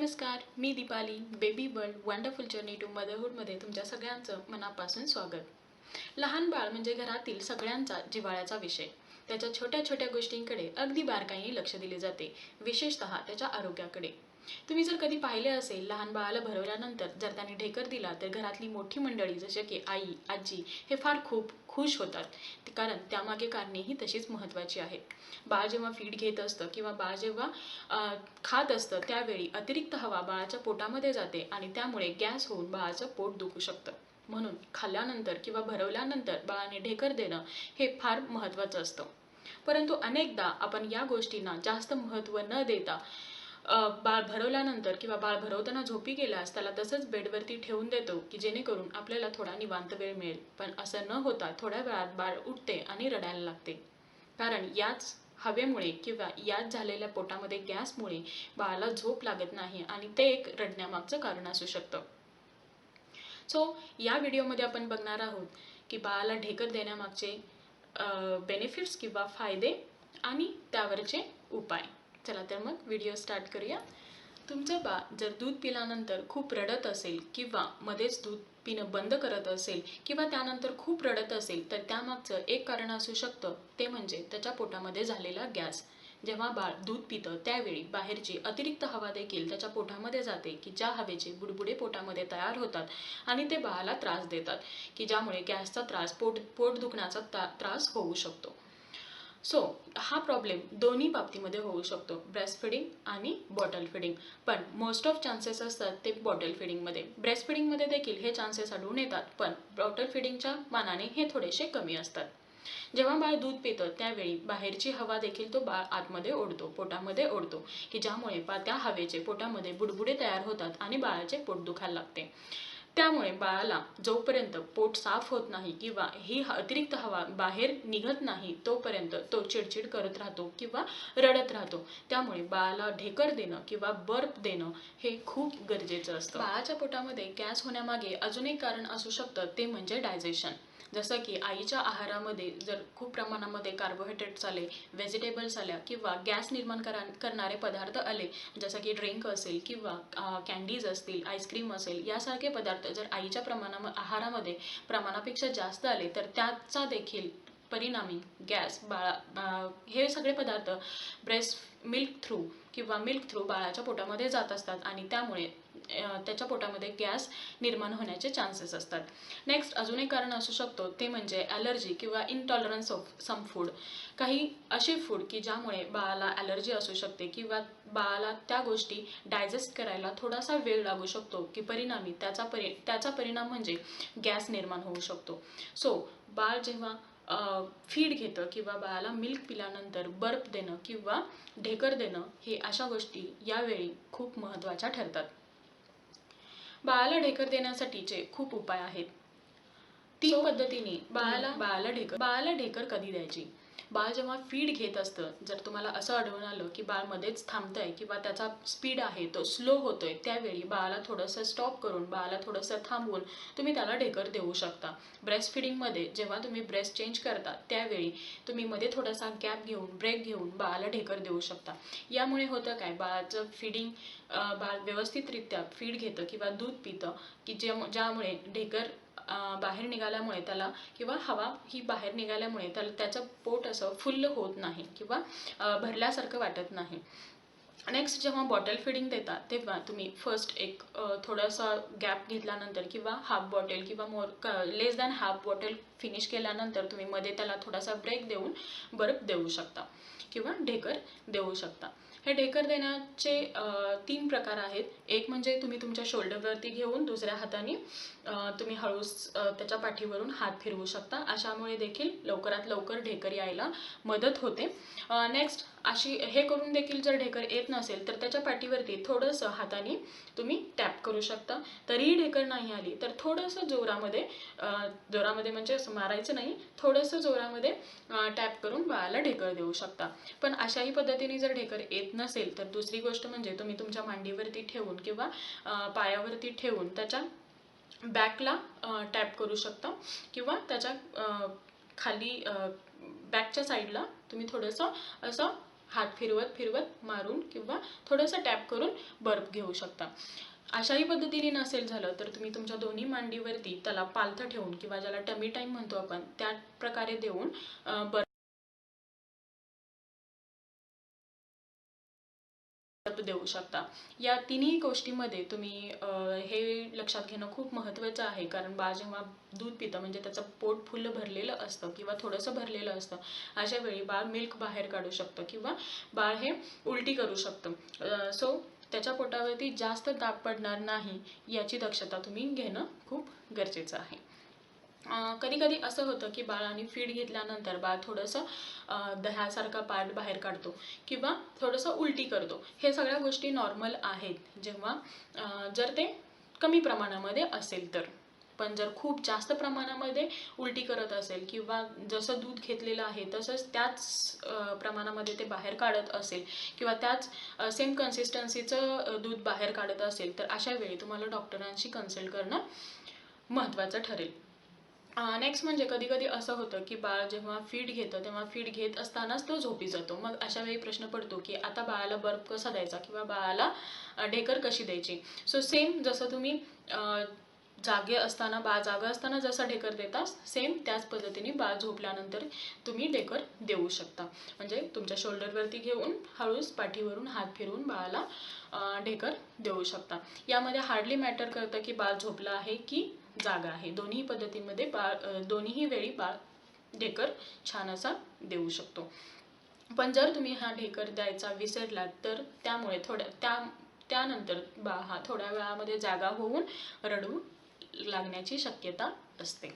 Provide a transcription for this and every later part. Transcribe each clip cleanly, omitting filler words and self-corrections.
नमस्कार, मी Deepali. Baby world wonderful journey to मदरहूडमध्ये तुमच्या सगळ्यांचं मनापासून स्वागत. लहान बाळ म्हणजे घरातील सगळ्यांचा जिव्हाळ्याचा विषय. त्याच्या छोट्या छोट्या गोष्टींकडे अगदी बारकाईने लक्ष दिले जाते, विशेषतः त्याच्या आरोग्याकडे. तुम्ही जर कधी पाहिले असेल, लहान बाळाला भरवल्यानंतर जर त्याने ढेकर दिला तर घरातली मोठी मंडळी जसे की आई, आजी हे फार खूप खुश होतात, कारण त्यामागे कारणेही तशीच महत्त्वाची आहेत. बाळ जेव्हा फीड घेत असतं किंवा बाळ जेव्हा खात असतं त्यावेळी अतिरिक्त हवा बाळाच्या पोटामध्ये जाते आणि त्यामुळे गॅस होऊन बाळाचं पोट दुखू शकतं. म्हणून खाल्ल्यानंतर किंवा भरवल्यानंतर बाळाने ढेकर देणं हे फार महत्त्वाचं असतं. परंतु अनेकदा आपण या गोष्टींना जास्त महत्त्व न देता बाळ भरवल्यानंतर किंवा बाळ भरवताना झोपी गेल्यास त्याला तसंच बेडवरती ठेवून देतो की जेणेकरून आपल्याला थोडा निवांत वेळ मिळेल. पण असं न होता थोड्या वेळात बाळ उठते आणि रडायला लागते, कारण याच हवेमुळे किंवा याच झालेल्या पोटामध्ये गॅसमुळे बाळाला झोप लागत नाही आणि ते एक रडण्यामागचं कारण असू शकतं. या व्हिडिओमध्ये आपण बघणार आहोत की बाळाला ढेकर देण्यामागचे बेनिफिट्स किंवा फायदे आणि त्यावरचे उपाय. चला तर मग व्हिडिओ स्टार्ट करूया. तुमचं बाळ जर दूध पिल्यानंतर खूप रडत असेल किंवा मध्येच दूध पिणं बंद करत असेल किंवा त्यानंतर खूप रडत असेल तर त्यामागचं एक कारण असू शकतं, ते म्हणजे त्याच्या पोटामध्ये झालेला गॅस. जेव्हा बाळ दूध पितं त्यावेळी बाहेरची अतिरिक्त हवा देखील त्याच्या पोटामध्ये जाते की ज्या हवेचे बुडबुडे पोटामध्ये तयार होतात आणि ते बाळाला त्रास देतात की ज्यामुळे गॅसचा त्रास, पोट दुखण्याचा त्रास होऊ शकतो. हा प्रॉब्लेम दोन्ही बाबतीमध्ये होऊ शकतो, ब्रेस्ट फिडिंग आणि बॉटल फिडिंग. पण मोस्ट ऑफ चान्सेस असतात ते बॉटल फिडिंगमध्ये. ब्रेस्ट फिडिंगमध्ये देखील हे चान्सेस आढळून येतात, पण बॉटल फिडिंगच्या मानाने हे थोडेसे कमी असतात. जेव्हा बाळ दूध पितं त्यावेळी बाहेरची हवा देखील तो बाळ आतमध्ये ओढतो, पोटामध्ये ओढतो की ज्यामुळे त्या हवेचे पोटामध्ये बुडबुडे तयार होतात आणि बाळाचे पोट दुखायला लागते. त्यामुळे बाळाला जोपर्यंत पोट साफ होत नाही किंवा ही अतिरिक्त हवा बाहेर निघत नाही तोपर्यंत तो चिडचिड करत राहतो किंवा रडत राहतो. त्यामुळे बाळाला ढेकर देणं किंवा बर्प देणं हे खूप गरजेचं असतं. बाळाच्या पोटामध्ये गॅस होण्यामागे अजून एक कारण असू शकतं, ते म्हणजे डायजेशन. जसं की आईच्या आहारामध्ये जर खूप प्रमाणामध्ये कार्बोहायड्रेट्स आले, व्हेजिटेबल्स आल्या किंवा गॅस निर्माण करणारे पदार्थ आले, जसं की ड्रिंक असेल किंवा कॅन्डीज असतील, आईस्क्रीम असेल, यासारखे पदार्थ जर आईच्या आहारामध्ये प्रमाणापेक्षा जास्त आले तर त्याचा देखील परिणामी गॅस हे सगळे पदार्थ ब्रेस्ट मिल्क थ्रू बाळाच्या पोटामध्ये जात असतात आणि त्यामुळे त्याच्या पोटामध्ये गॅस निर्माण होण्याचे चान्सेस असतात. नेक्स्ट अजून एक कारण असू शकतो, ते म्हणजे ॲलर्जी किंवा इनटॉलरन्स ऑफ सम फूड. काही असे फूड की ज्यामुळे बाळाला ॲलर्जी असू शकते किंवा बाळाला त्या गोष्टी डायजेस्ट करायला थोडासा वेळ लागू शकतो की परिणामी त्याचा परिणाम म्हणजे गॅस निर्माण होऊ शकतो. बाळ जेव्हा फीड घेतं किंवा बाळाला मिल्क पिल्यानंतर बर्प देणं किंवा ढेकर देणं हे अशा गोष्टी यावेळी खूप महत्त्वाच्या ठरतात. बाळाला ढेकर देण्यासाठीचे खूप उपाय आहेत. 3 पद्धतीने बाळाला ढेकर कधी द्यायची. बाळ जेव्हा फीड घेत असतं, जर तुम्हाला असं आढळून आलं की बाळ मध्येच थांबतंय किंवा त्याचा स्पीड आहे तो स्लो होतोय, त्यावेळी बाळाला थोडंसं स्टॉप करून, बाळाला थोडंसं थांबवून तुम्ही त्याला ढेकर देऊ शकता. ब्रेस्ट फिडिंगमध्ये जेव्हा तुम्ही ब्रेस्ट चेंज करता त्यावेळी तुम्ही मध्ये थोडासा ब्रेक घेऊन बाळाला ढेकर देऊ शकता. यामुळे होतं काय, बाळाचं बाळ व्यवस्थितरित्या फीड घेतं किंवा दूध पितं की ज्यामुळे ढेकर बाहेर निघाल्यामुळे त्याला किंवा हवा ही बाहेर निघाल्यामुळे त्याचं पोट असं फुल्ल होत नाही किंवा भरल्यासारखं वाटत नाही. नेक्स्ट जेव्हा बॉटल फिडिंग देता तेव्हा तुम्ही फर्स्ट एक थोडासा गॅप घेतल्यानंतर किंवा हाफ बॉटल किंवा लेस दॅन हाफ बॉटल फिनिश केल्यानंतर तुम्ही मध्ये त्याला थोडासा ब्रेक देऊन बर्फ देऊ शकता किंवा ढेकर देऊ शकता. हे ढेकर देण्याचे 3 प्रकार आहेत. एक म्हणजे तुम्ही तुमच्या शोल्डरवरती घेऊन दुसऱ्या हाताने तुम्ही हळूच त्याच्या पाठीवरून हात फिरवू शकता. अशामुळे देखील लवकरात लवकर ढेकर यायला मदत होते. नेक्स्ट हे करून देखील जर ढेकर येत नसेल तर त्याच्या पाठीवरती थोडंसं हाताने तुम्ही टॅप करू शकता. तरीही ढेकर नाही आली तर थोडंसं जोरामध्ये म्हणजे असं मारायचं नाही, थोडंसं जोरामध्ये टॅप करून बाळाला ढेकर देऊ शकता. पण अशाही पद्धतीने जर ढेकर येत नसेल तर दुसरी गोष्ट म्हणजे तुम्ही तुमच्या मांडीवरती ठेवून किंवा पायावरती ठेवून त्याच्या बॅकला टॅप करू शकता किंवा त्याच्या खाली बॅकच्या साईडला तुम्ही थोडंसं असं हात फिरवत फिरवत मारून किंवा थोडंसं टॅप करून बर्फ घेऊ शकता. अशाही पद्धतीने नसेल झालं तर तुम्ही तुमच्या दोन्ही मांडीवरती त्याला पालथं ठेवून किंवा ज्याला टमी टाईम म्हणतो आपण त्या प्रकारे देऊन बर्फ देऊ शकता. या तिन्ही गोष्टींमध्ये तुम्ही हे लक्षात घेणं खूप महत्त्वाचं आहे, कारण बाळ जेव्हा दूध पितं म्हणजे त्याचं पोट फुल्ल भरलेलं असतं किंवा थोडंसं भरलेलं असतं, अशा वेळी बाळ मिल्क बाहेर काढू शकतं किंवा बाळ हे उलटी करू शकतं. सो त्याच्या पोटावरती जास्त दाब पडणार नाही याची दक्षता तुम्ही घेणं खूप गरजेचं आहे. कधी कधी असं होतं की बाळाने फीड घेतल्यानंतर बाळ थोडंसं दह्यासारखा पार्ट बाहेर काढतो किंवा थोडंसं उलटी करतो. हे सगळ्या गोष्टी नॉर्मल आहेत जेव्हा जर ते कमी प्रमाणामध्ये असेल तर. पण जर खूप जास्त प्रमाणामध्ये उलटी करत असेल किंवा जसं दूध घेतलेलं आहे तसंच त्याच प्रमाणामध्ये ते बाहेर काढत असेल किंवा त्याच सेम कन्सिस्टन्सीचं दूध बाहेर काढत असेल तर अशा वेळी तुम्हाला डॉक्टरांशी कन्सल्ट करणं महत्त्वाचं ठरेल. नेक्स्ट म्हणजे कधी कधी असं होतं की बाळ जेव्हा फीड घेतं तेव्हा फीड घेत असतानाच तो झोपी जातो. मग अशा वेळी प्रश्न पडतो की आता बाळाला बर्फ कसा द्यायचा किंवा बाळाला ढेकर कशी द्यायची. सो सेम जसं तुम्ही जागे असताना बाळ जागा असताना जसा ढेकर देता सेम त्याच पद्धतीने बाळ झोपल्यानंतर तुम्ही ढेकर देऊ शकता. म्हणजे तुमच्या शोल्डरवरती घेऊन हळूच पाठीवरून हात फिरवून बाळाला ढेकर देऊ शकता. यामध्ये हार्डली मॅटर करतं की बाळ झोपलं आहे की जागा आहे. दोन्ही पद्धतींमध्ये दोन्हीही वेळी बाळ ढेकर छान असा देऊ शकतो. पण जर तुम्ही हा ढेकर द्यायचा विसरलात तर त्यामुळे त्यानंतर बाळ हा थोड्या वेळामध्ये जागा होऊन रडू लागण्याची शक्यता असते.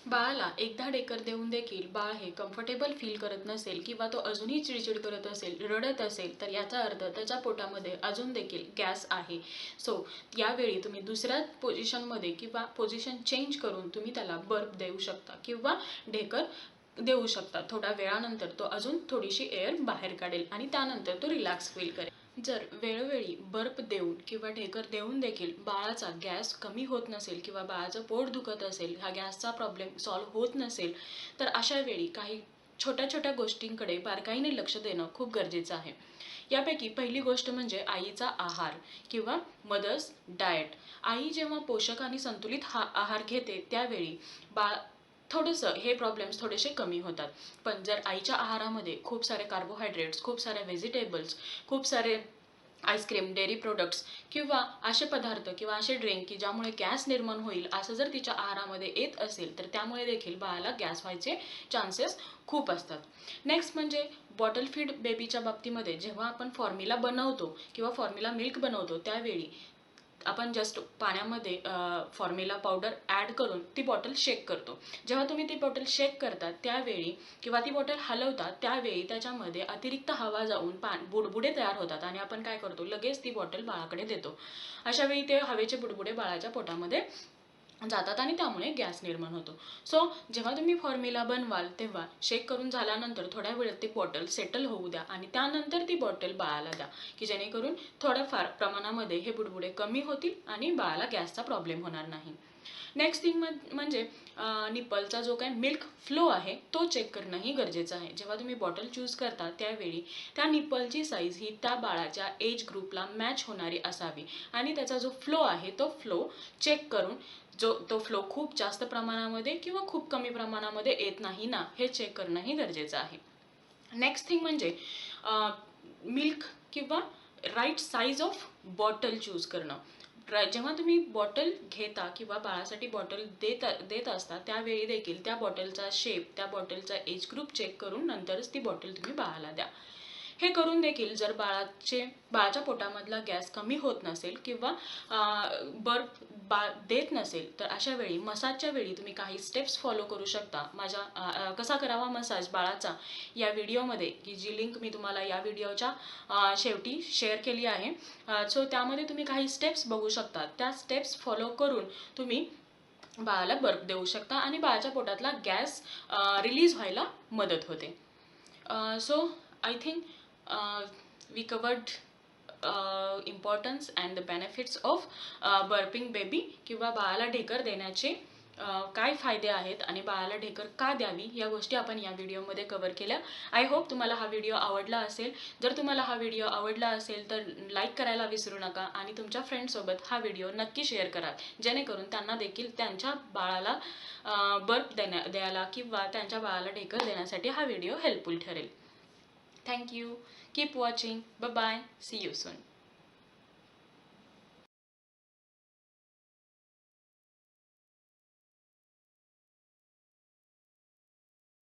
बाळाला एकदा ढेकर देऊन देखील बाळ हे कम्फर्टेबल फील करत नसेल किंवा तो अजूनही चिडचिड करत असेल, रडत असेल, तर याचा अर्थ त्याच्या पोटामध्ये अजून देखील गॅस आहे. सो यावेळी तुम्ही दुसऱ्या पोझिशनमध्ये किंवा पोझिशन चेंज करून तुम्ही त्याला बर्फ देऊ शकता किंवा ढेकर देऊ शकता. थोड्या वेळानंतर तो अजून थोडीशी एअर बाहेर काढेल आणि त्यानंतर तो रिलॅक्स फील करेल. जर वेळोवेळी बर्फ देऊन किंवा ढेकर देऊन देखील बाळाचा गॅस कमी होत नसेल किंवा बाळाचं पोट दुखत असेल, हा गॅसचा प्रॉब्लेम सॉल्व्ह होत नसेल, तर अशा वेळी काही छोट्या छोट्या गोष्टींकडे बारकाईने लक्ष देणं खूप गरजेचं आहे. यापैकी पहिली गोष्ट म्हणजे आईचा आहार किंवा मदर्स डाएट. आई जेव्हा पोषक आणि संतुलित आहार घेते त्यावेळी बाळ थोडंसं हे प्रॉब्लेम्स थोडेसे कमी होतात. पण जर आईच्या आहारामध्ये खूप सारे कार्बोहायड्रेट्स, खूप सारे व्हेजिटेबल्स, खूप सारे आईस्क्रीम, डेअरी प्रोडक्ट्स किंवा असे पदार्थ किंवा असे ड्रिंक की ज्यामुळे गॅस निर्माण होईल असं जर तिच्या आहारामध्ये येत असेल तर त्यामुळे देखील बाळाला गॅस व्हायचे चान्सेस खूप असतात. नेक्स्ट म्हणजे बॉटल फीड बेबीच्या बाबतीमध्ये जेव्हा आपण फॉर्म्युला बनवतो किंवा फॉर्म्युला मिल्क बनवतो त्यावेळी आपण जस्ट पाण्यामध्ये फॉर्म्युला पावडर ॲड करून ती बॉटल शेक करतो. जेव्हा तुम्ही ती बॉटल शेक करता त्यावेळी किंवा ती बॉटल हलवता त्यावेळी त्याच्यामध्ये अतिरिक्त हवा जाऊन बुडबुडे तयार होतात आणि आपण काय करतो लगेच ती बॉटल बाळाकडे देतो. अशा वेळी ते हवेचे बुडबुडे बाळाच्या पोटामध्ये जातात आणि त्यामुळे गॅस निर्माण होतो. सो जेव्हा तुम्ही फॉर्म्युला बनवाल तेव्हा शेक करून झाल्यानंतर थोड्या वेळात ती बॉटल सेटल होऊ द्या आणि त्यानंतर ती बॉटल बाळाला द्या की जेणेकरून थोड्याफार प्रमाणामध्ये हे बुडबुडे कमी होतील आणि बाळाला गॅसचा प्रॉब्लेम होणार नाही. नेक्स्ट थिंग म्हणजे निप्पलचा जो काही मिल्क फ्लो आहे तो चेक करणंही गरजेचं आहे. जेव्हा तुम्ही बॉटल चूज करता त्यावेळी त्या निप्पलची साईज ही त्या बाळाच्या एज ग्रुपला मॅच होणारी असावी आणि त्याचा जो फ्लो आहे तो फ्लो चेक करून तो फ्लो खूप जास्त प्रमाणामध्ये किंवा खूप कमी प्रमाणामध्ये येत नाही ना हे चेक करणंही गरजेचं आहे. नेक्स्ट थिंग म्हणजे मिल्क किंवा right size of bottle choose करणं. जेव्हा तुम्ही बॉटल घेता किंवा बाळासाठी बॉटल देत असता त्यावेळी देखील त्या बॉटलचा शेप, त्या बॉटलचा एज ग्रुप चेक करून नंतरच ती बॉटल तुम्ही बाळाला द्या. हे करून देखील जर बाळाच्या पोटामधला गॅस कमी होत नसेल किंवा बर्फ बाळ देत नसेल तर अशा वेळी मसाजच्या वेळी तुम्ही काही स्टेप्स फॉलो करू शकता. माझ्या कसा करावा मसाज बाळाचा या व्हिडिओमध्ये की जी लिंक मी तुम्हाला या व्हिडिओच्या शेवटी शेअर केली आहे. सो त्यामध्ये तुम्ही काही स्टेप्स बघू शकता. त्या स्टेप्स फॉलो करून तुम्ही बाळाला बर्फ देऊ शकता आणि बाळाच्या पोटातला गॅस रिलीज व्हायला मदत होते. So I think we covered importance and the benefits of burping baby किंवा बाळाला ढेकर देण्याचे काय फायदे आहेत आणि बाळाला ढेकर का द्यावी या गोष्टी आपण या व्हिडिओमध्ये कव्हर केल्या. आय होप तुम्हाला हा व्हिडिओ आवडला असेल. जर तुम्हाला हा व्हिडिओ आवडला असेल तर लाईक करायला विसरू नका आणि तुमच्या फ्रेंड्ससोबत हा व्हिडिओ नक्की शेअर करा, जेणेकरून त्यांना देखील त्यांच्या बाळाला बर्थ द्यायला किंवा त्यांच्या बाळाला ढेकर देण्यासाठी हा व्हिडिओ हेल्पफुल ठरेल. Thank you. Keep watching. Bye. See you soon.